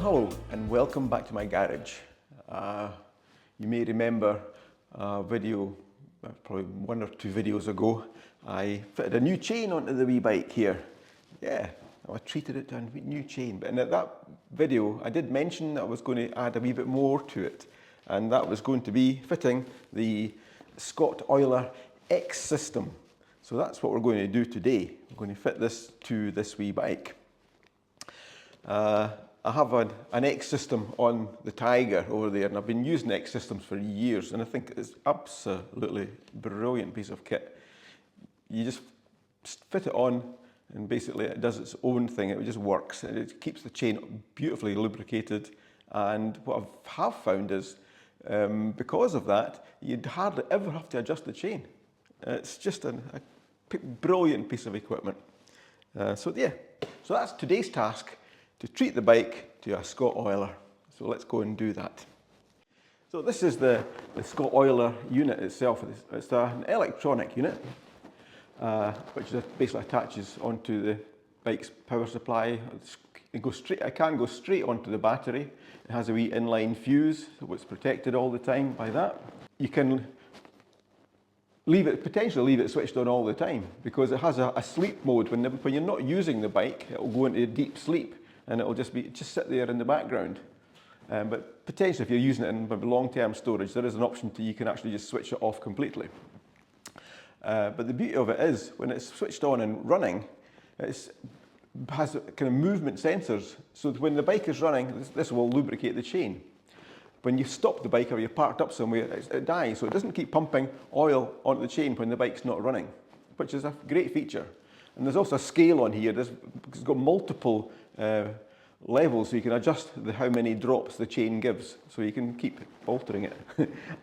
Hello and welcome back to my garage. You may remember a video, probably one or two videos ago, I fitted a new chain onto the wee bike here. Yeah, I treated it to a new chain, but in that video I did mention that I was going to add a wee bit more to it, and that was going to be fitting the Scottoiler X system. So that's what we're going to do today. We're going to fit this to this wee bike. I have an X system on the Tiger over there, and I've been using X systems for years, and I think it's absolutely brilliant piece of kit. You just fit it on, and basically it does its own thing. It just works, and it keeps the chain beautifully lubricated. And what I have found is, because of that, you'd hardly ever have to adjust the chain. It's just a brilliant piece of equipment. So that's today's task, to treat the bike to a Scottoiler. So let's go and do that. So this is the Scottoiler unit itself. It's an electronic unit, which basically attaches onto the bike's power supply. It can go straight onto the battery. It has a wee inline fuse, so it's protected all the time by that. You can potentially leave it switched on all the time, because it has a sleep mode. When you're not using the bike, it will go into deep sleep, and it will just sit there in the background. But potentially, if you're using it in long-term storage, there is an option you can actually just switch it off completely. But the beauty of it is, when it's switched on and running, it has kind of movement sensors, so that when the bike is running, this will lubricate the chain. When you stop the bike or you're parked up somewhere, it dies, so it doesn't keep pumping oil onto the chain when the bike's not running, which is a great feature. And there's also a scale on here. It's got multiple levels, so you can adjust how many drops the chain gives, so you can keep altering it.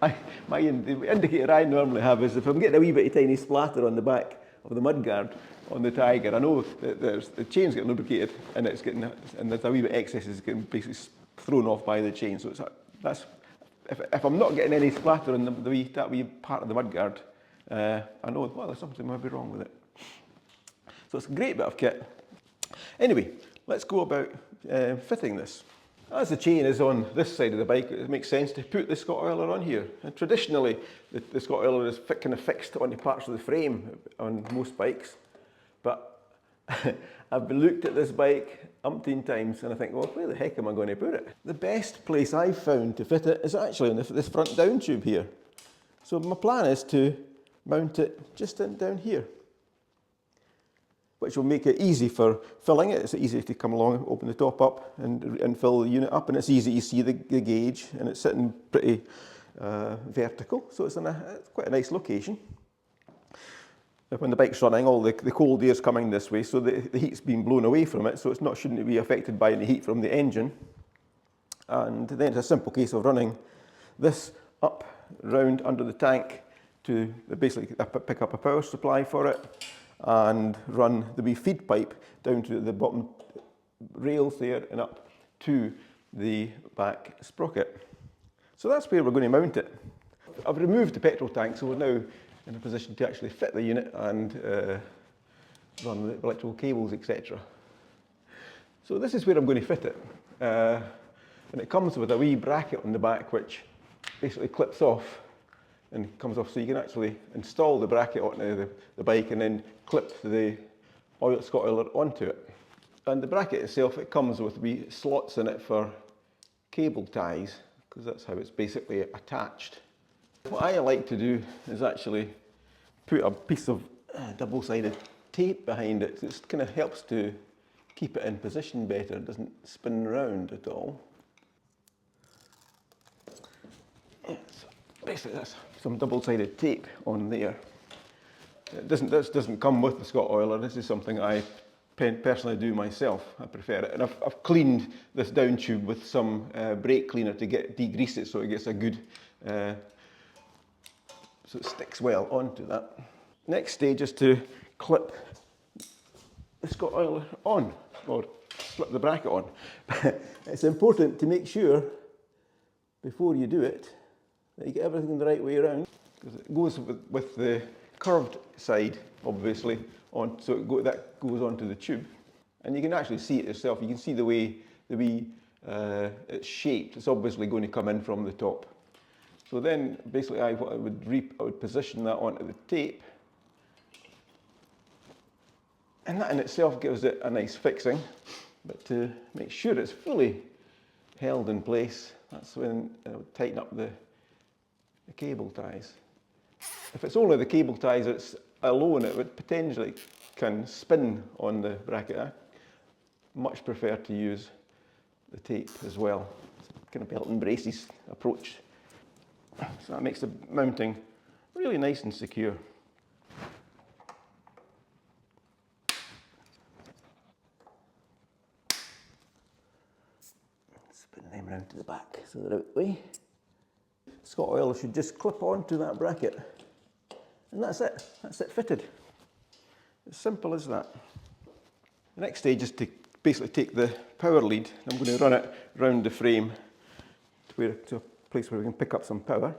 The indicator I normally have is if I'm getting a wee bit of tiny splatter on the back of the mudguard on the Tiger, I know that the chain's getting lubricated, and there's a wee bit of excess is getting basically thrown off by the chain. So if I'm not getting any splatter on that wee part of the mudguard, I know, well, there's something might be wrong with it. So it's a great bit of kit. Anyway, let's go about fitting this. As the chain is on this side of the bike, it makes sense to put the Scottoiler on here. And traditionally, the Scottoiler is kind of fixed onto parts of the frame on most bikes. But I've looked at this bike umpteen times, and I think, well, where the heck am I going to put it? The best place I've found to fit it is actually on this front down tube here. So my plan is to mount it just down here, which will make it easy for filling it. It's easy to come along, open the top up and fill the unit up, and it's easy to see the gauge, and it's sitting pretty vertical, so it's quite a nice location. When the bike's running, all the cold air's coming this way, so the heat's being blown away from it, so shouldn't be affected by any heat from the engine. And then it's a simple case of running this up, round under the tank to basically pick up a power supply for it, and run the wee feed pipe down to the bottom rails there and up to the back sprocket. So that's where we're going to mount it. I've removed the petrol tank, so we're now in a position to actually fit the unit and run the electrical cables, etc. So this is where I'm going to fit it. And it comes with a wee bracket on the back, which basically clips off and comes off, so you can actually install the bracket onto the bike and then clip the Scottoiler onto it. And the bracket itself, it comes with wee slots in it for cable ties, because that's how it's basically attached. What I like to do is actually put a piece of double-sided tape behind it. It kind of helps to keep it in position better. It doesn't spin around at all. Yeah, so basically that's some double-sided tape on there. This doesn't come with the Scottoiler. This is something I personally do myself. I prefer it. And I've cleaned this down tube with some brake cleaner to degrease it, so it gets a good, so it sticks well onto that. Next stage is to clip the Scottoiler on, or slip the bracket on. It's important to make sure before you do it that you get everything the right way around, because it goes with the curved side, obviously, so that goes onto the tube. And you can actually see it yourself. You can see the way the wee it's shaped, it's obviously going to come in from the top. So then basically I would position that onto the tape, and that in itself gives it a nice fixing. But to make sure it's fully held in place, that's when I would tighten up the cable ties. If it's only the cable ties it's alone, it would potentially can spin on the bracket. I much prefer to use the tape as well. It's kind of belt and braces approach. So that makes the mounting really nice and secure. Spin them round to the back so they're out the way. Scottoiler should just clip onto that bracket, and that's it. That's it fitted. As simple as that. The next stage is to basically take the power lead. I'm going to run it round the frame to a place where we can pick up some power.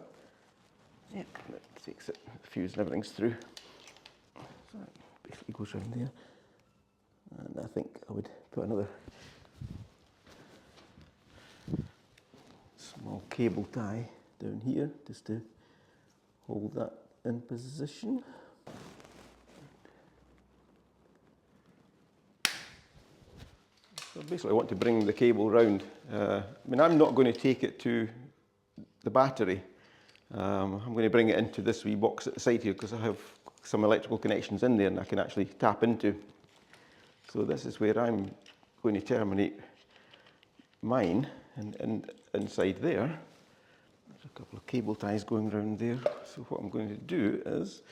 Yep, that takes it, the fuse and everything's through. So that basically goes round there. And I think I would put another small cable tie down here just to hold that in position. So basically I want to bring the cable round. I mean, I'm not going to take it to the battery. I'm going to bring it into this wee box at the side here because I have some electrical connections in there and I can actually tap into. So this is where I'm going to terminate mine, and inside there, there's a couple of cable ties going around there. So what I'm going to do is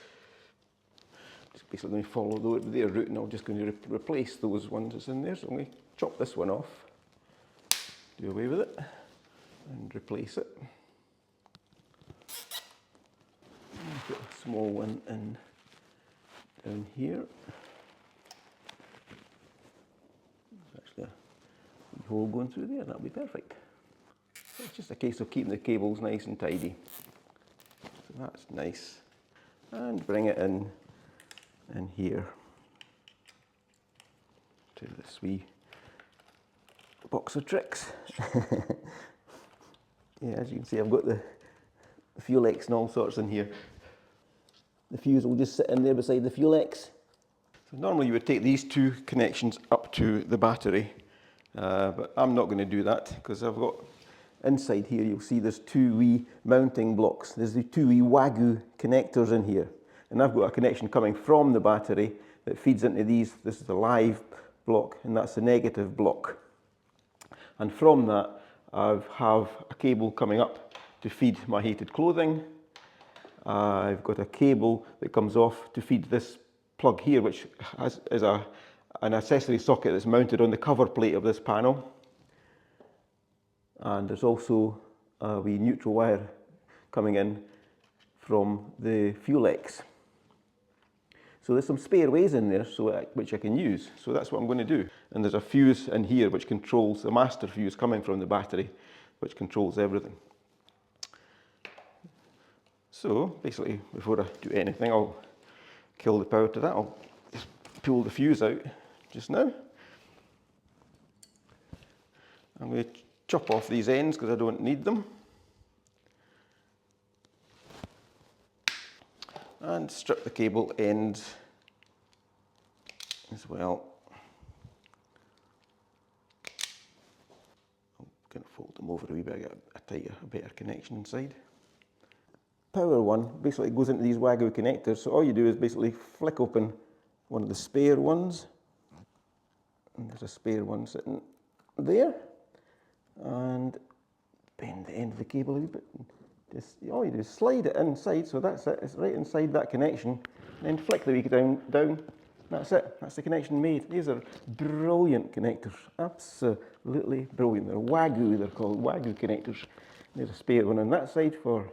just basically going to follow their route, and I'm just going to replace those ones that's in there. So I'm going to chop this one off, do away with it, and replace it. And put a small one in down here. There's actually a hole going through there, that'll be perfect. So it's just a case of keeping the cables nice and tidy. So that's nice. And bring it in here to this wee box of tricks. Yeah, as you can see, I've got the fuel X and all sorts in here. The fuse will just sit in there beside the fuel X. So normally you would take these two connections up to the battery, but I'm not going to do that because I've got inside here, you'll see there's two wee mounting blocks. There's the two wee Wagyu connectors in here, and I've got a connection coming from the battery that feeds into these. This is the live block and that's the negative block. And from that, I have a cable coming up to feed my heated clothing. I've got a cable that comes off to feed this plug here, which is an accessory socket that's mounted on the cover plate of this panel. And there's also a wee neutral wire coming in from the fuel X. So there's some spare ways in there which I can use. So that's what I'm going to do. And there's a fuse in here which controls the master fuse coming from the battery, which controls everything. So basically, before I do anything, I'll kill the power to that. I'll just pull the fuse out just now. I'm going to chop off these ends because I don't need them. And strip the cable ends as well. I'm going to fold them over a wee bit, get a better connection inside. Power one basically goes into these Wagyu connectors, so all you do is basically flick open one of the spare ones, and there's a spare one sitting there, and bend the end of the cable a wee bit. Just, all you do is slide it inside, so that's it, it's right inside that connection, and then flick the wee down, that's it, that's the connection made. These are brilliant connectors, absolutely brilliant. They're Wagyu, they're called Wagyu connectors. There's a spare one on that side for,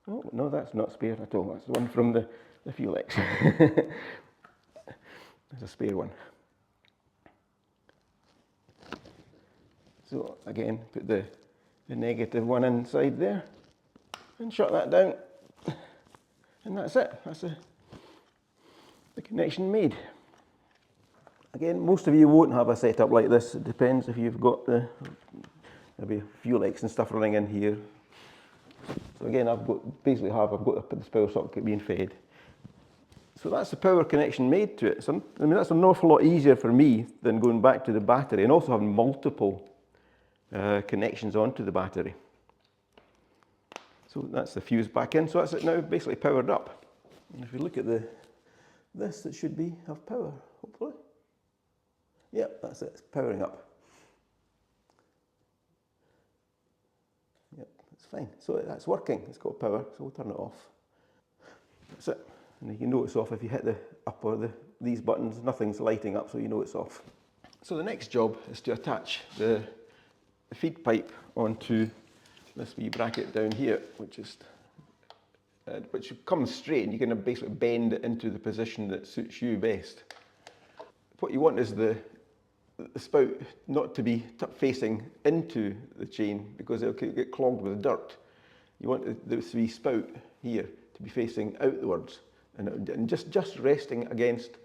oh no, that's not spare at all, that's the one from the fuel X. There's a spare one. So again, put the negative one inside there and shut that down, and that's it, that's the connection made. Again, most of you won't have a setup like this. It depends if you've got the maybe fuel X and stuff running in here. So again, I've got this power socket being fed. So that's the power connection made to it. So, I mean, that's an awful lot easier for me than going back to the battery and also having multiple connections onto the battery. So that's the fuse back in. So that's it now basically powered up. And if you look at this, it should have power, hopefully. Yep, that's it, it's powering up. Yep, it's fine. So that's working, it's got power, so we'll turn it off. That's it. And you can know it's off if you hit the up or these buttons, nothing's lighting up, so you know it's off. So the next job is to attach the feed pipe onto this wee bracket down here, which comes straight, and you can basically bend it into the position that suits you best. What you want is the spout not to be facing into the chain because it'll get clogged with dirt. You want this wee spout here to be facing outwards and just resting against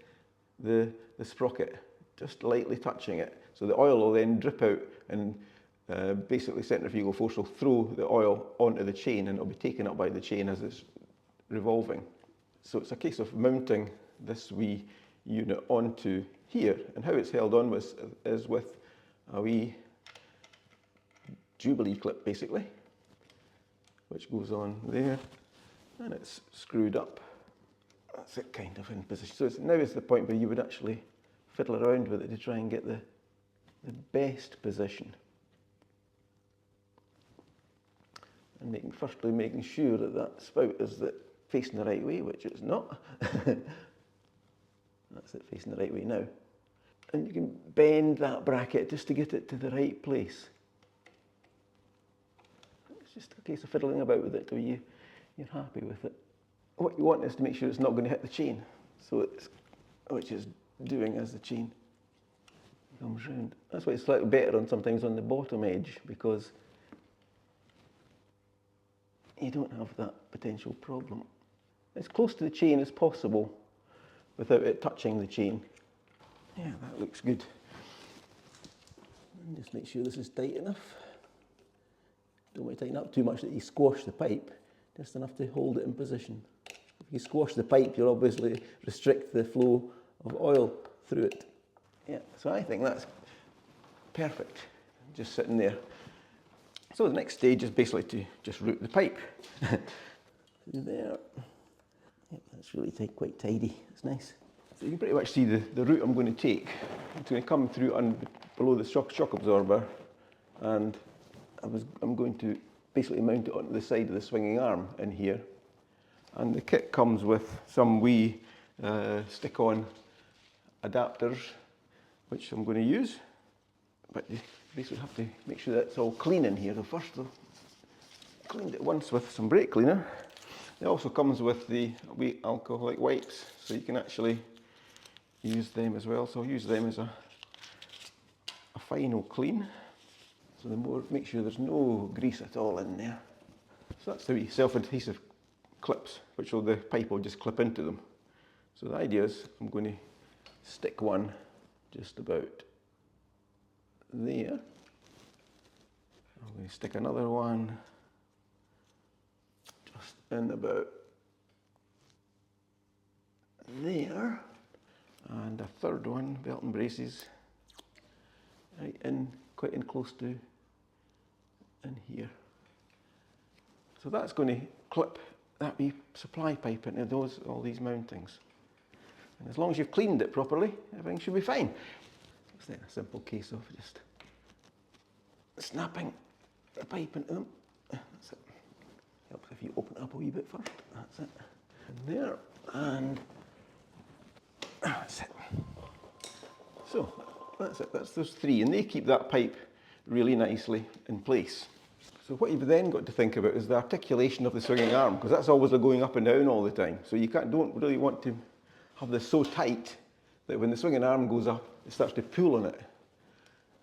the sprocket, just lightly touching it. So the oil will then drip out, and basically centrifugal force will throw the oil onto the chain, and it'll be taken up by the chain as it's revolving. So it's a case of mounting this wee unit onto here, and how it's held on is with a wee Jubilee clip basically, which goes on there, and it's screwed up. That's it kind of in position. So now is the point where you would actually fiddle around with it to try and get the best position. And firstly making sure that spout is facing the right way, which it's not. That's it, facing the right way now. And you can bend that bracket just to get it to the right place. It's just a case of fiddling about with it till you're happy with it. What you want is to make sure it's not going to hit the chain, which it's doing as the chain comes round. That's why it's slightly better sometimes on the bottom edge, because you don't have that potential problem. As close to the chain as possible without it touching the chain. Yeah, that looks good. And just make sure this is tight enough. Don't want to tighten up too much that you squash the pipe, just enough to hold it in position. If you squash the pipe, you'll obviously restrict the flow of oil through it. Yeah, so I think that's perfect, just sitting there. So the next stage is basically to just route the pipe through there. Yep, that's really quite tidy, it's nice. So you can pretty much see the route I'm going to take. It's going to come through below the shock absorber, and I'm going to basically mount it onto the side of the swinging arm in here. And the kit comes with some wee stick-on adapters, which I'm going to use. But you basically have to make sure that's all clean in here. So first I've cleaned it once with some brake cleaner. It also comes with the wee alcoholic wipes, so you can actually use them as well. So I'll use them as a final clean. So make sure there's no grease at all in there. So that's the wee self-adhesive clips, which the pipe will just clip into them. So the idea is I'm going to stick one just about there. I'm going to stick another one just in about there, and a third one, belt and braces, right in, quite in close to in here. So that's going to clip that wee supply pipe into all these mountings. And as long as you've cleaned it properly, everything should be fine. It's then a simple case of just snapping the pipe into them. That's it. Helps if you open it up a wee bit first. That's it. And there, and that's it. So that's it. That's those three, and they keep that pipe really nicely in place. So what you've then got to think about is the articulation of the swinging arm, because that's always going up and down all the time. So you don't really want to have this so tight that when the swinging arm goes up, it starts to pull on it.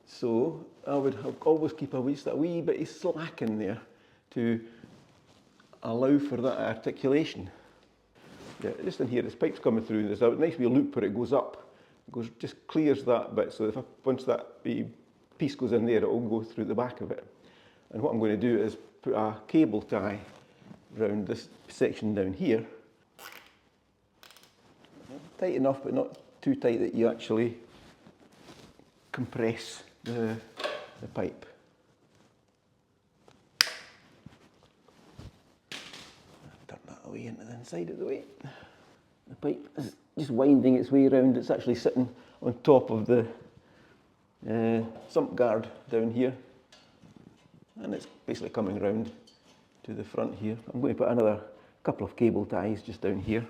So I would always keep a wee bit of slack in there to allow for that articulation. Yeah, just in here, this pipe's coming through, and there's a nice wee loop where it goes up goes, just clears that bit, so once that piece goes in there, it will go through the back of it. And what I'm going to do is put a cable tie around this section down here. Tight enough, but not too tight that you actually compress the pipe. Turn that away into the inside of the way. The pipe is just winding its way around. It's actually sitting on top of the sump guard down here. And it's basically coming around to the front here. I'm going to put another couple of cable ties just down here.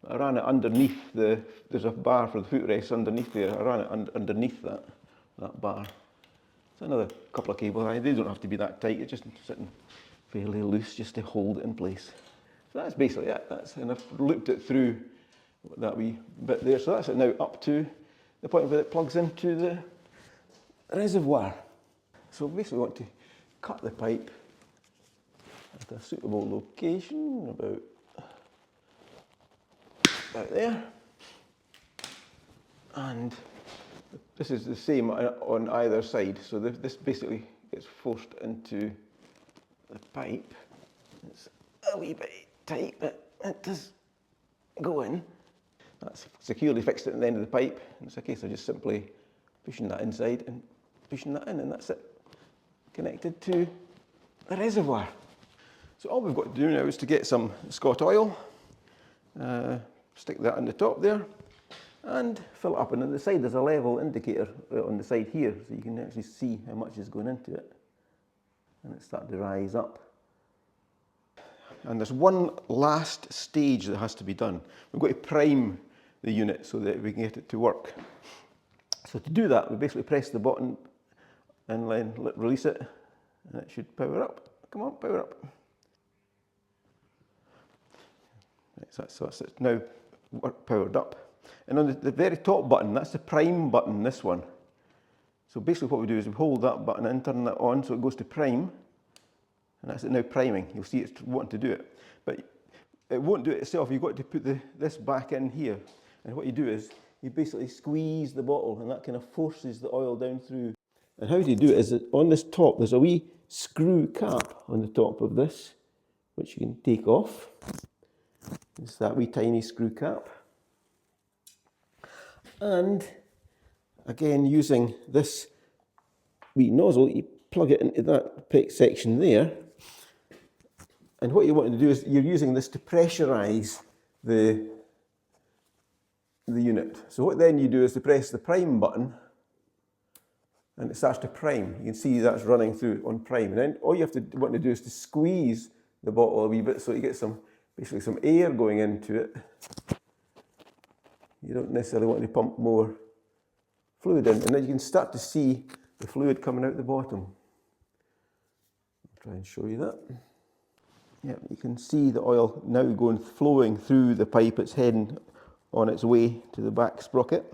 I ran it underneath there's a bar for the footrest underneath there. I ran it underneath that bar. So another couple of cable ties. They don't have to be that tight, it's just sitting fairly loose just to hold it in place. So that's basically it. And I've looped it through that wee bit there. So that's it now up to the point where it plugs into the reservoir. So basically we want to cut the pipe at a suitable location, about there. And this is the same on either side. So this basically gets forced into the pipe. It's a wee bit tight, but it does go in. That's securely fixed at the end of the pipe. And it's a case of just simply pushing that inside and pushing that in, and that's it. Connected to the reservoir. So all we've got to do now is to get some Scottoiler, stick that on the top there, and fill it up. And on the side there's a level indicator on the side here, so you can actually see how much is going into it. And it's starting to rise up. And there's one last stage that has to be done. We've got to prime the unit so that we can get it to work. So to do that, we basically press the button and then release it, and it should power up. Come on, power up. Right, so it's now powered up. And on the very top button, that's the prime button, this one. So basically what we do is we hold that button and turn that on so it goes to prime, and that's it now priming. You'll see it's wanting to do it. But it won't do it itself. You've got to put this back in here. And what you do is you basically squeeze the bottle, and that kind of forces the oil down through. And how you do it is that on this top, there's a wee screw cap on the top of this, which you can take off. It's that wee tiny screw cap. And again, using this wee nozzle, you plug it into that section there. And what you want to do is you're using this to pressurize the unit. So what then you do is to press the prime button, and it starts to prime. You can see that's running through on prime. And then all you want to do is to squeeze the bottle a wee bit so you get basically some air going into it. You don't necessarily want to pump more fluid in. And then you can start to see the fluid coming out the bottom. I'll try and show you that. Yeah, you can see the oil now flowing through the pipe. It's heading on its way to the back sprocket.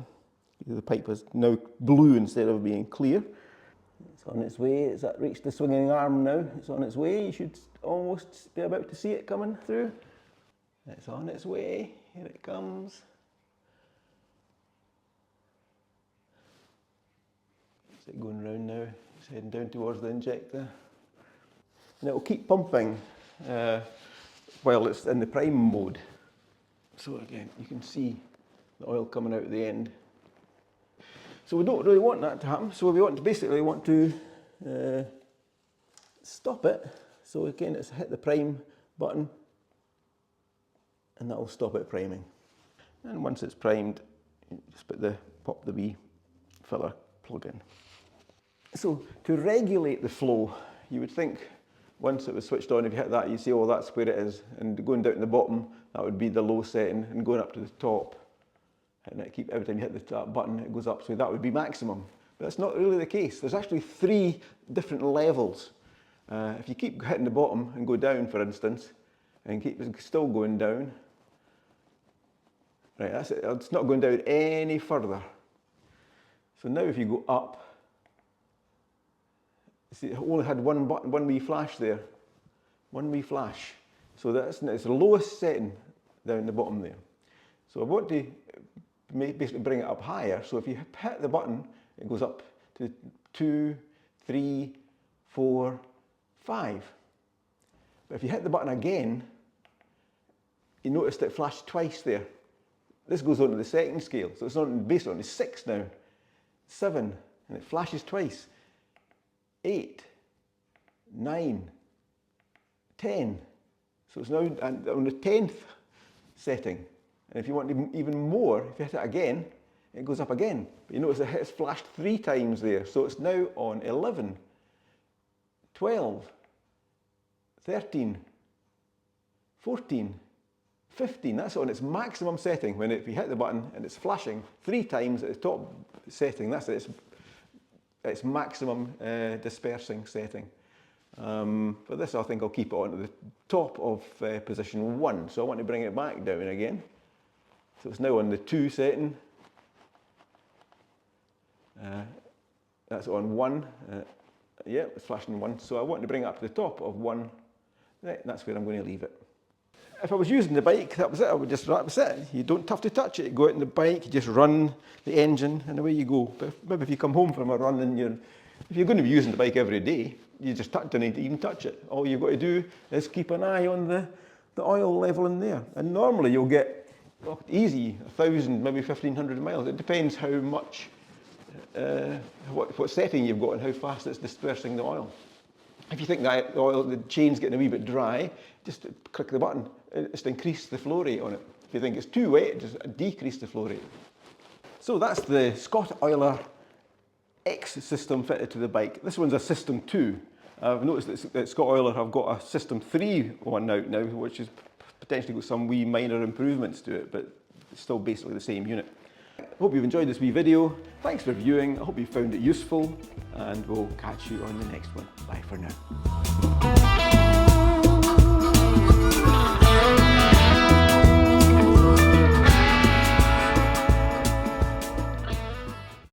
The pipe is now blue instead of being clear. It's on its way. It's reached the swinging arm now. It's on its way. You should almost be about to see it coming through. It's on its way. Here it comes. Is it going round now? It's heading down towards the injector. And it will keep pumping while it's in the prime mode. So again, you can see the oil coming out at the end. So we don't really want that to happen. So we basically want to stop it. So again, it's hit the prime button, and that will stop it priming. And once it's primed, you just pop the wee filler plug in. So to regulate the flow, you would think once it was switched on, if you hit that, you see, oh, that's where it is. And going down to the bottom, that would be the low setting, and going up to the top. And every time you hit the button, it goes up, so that would be maximum. But that's not really the case. There's actually 3 different levels. If you keep hitting the bottom and go down, for instance, and keep still going down, right, that's it. It's not going down any further. So now if you go up, see, it only had one button, one wee flash there. One wee flash. So it's the lowest setting down the bottom there. So I want to basically bring it up higher. So if you hit the button, it goes up to 2, 3, 4, 5. But if you hit the button again, you notice that it flashed twice there. This goes on to the second scale, so it's based on the 6 now. 7, and it flashes twice. 8, 9, 10. So it's now on the 10th setting. And if you want even more, if you hit it again, it goes up again. But you notice it's flashed 3 times there, so it's now on 11, 12, 13, 14, 15. That's on its maximum setting. If you hit the button and it's flashing 3 times at the top setting, that's its maximum dispersing setting. For this, I think I'll keep it on to the top of position 1. So I want to bring it back down again. So it's now on the 2 setting. That's on 1. Yeah, it's flashing 1. So I want to bring it up to the top of 1. Right, that's where I'm going to leave it. If I was using the bike, that was it. That was it. You don't have to touch it. You go out on the bike, you just run the engine, and away you go. But maybe if you come home from a run and if you're going to be using the bike every day, you just don't need to even touch it. All you've got to do is keep an eye on the oil level in there. And normally you'll get easy 1,000, maybe 1,500 miles. It depends how much, what setting you've got and how fast it's dispersing the oil. If you think that the chain's getting a wee bit dry, just click the button. Just increase the flow rate on it. If you think it's too wet, just decrease the flow rate. So that's the Scottoiler X system fitted to the bike. This one's a system 2. I've noticed that Scottoiler have got a system 3 one out now, which has potentially got some wee minor improvements to it, but it's still basically the same unit. I hope you've enjoyed this wee video. Thanks for viewing. I hope you found it useful, and we'll catch you on the next one. Bye for now.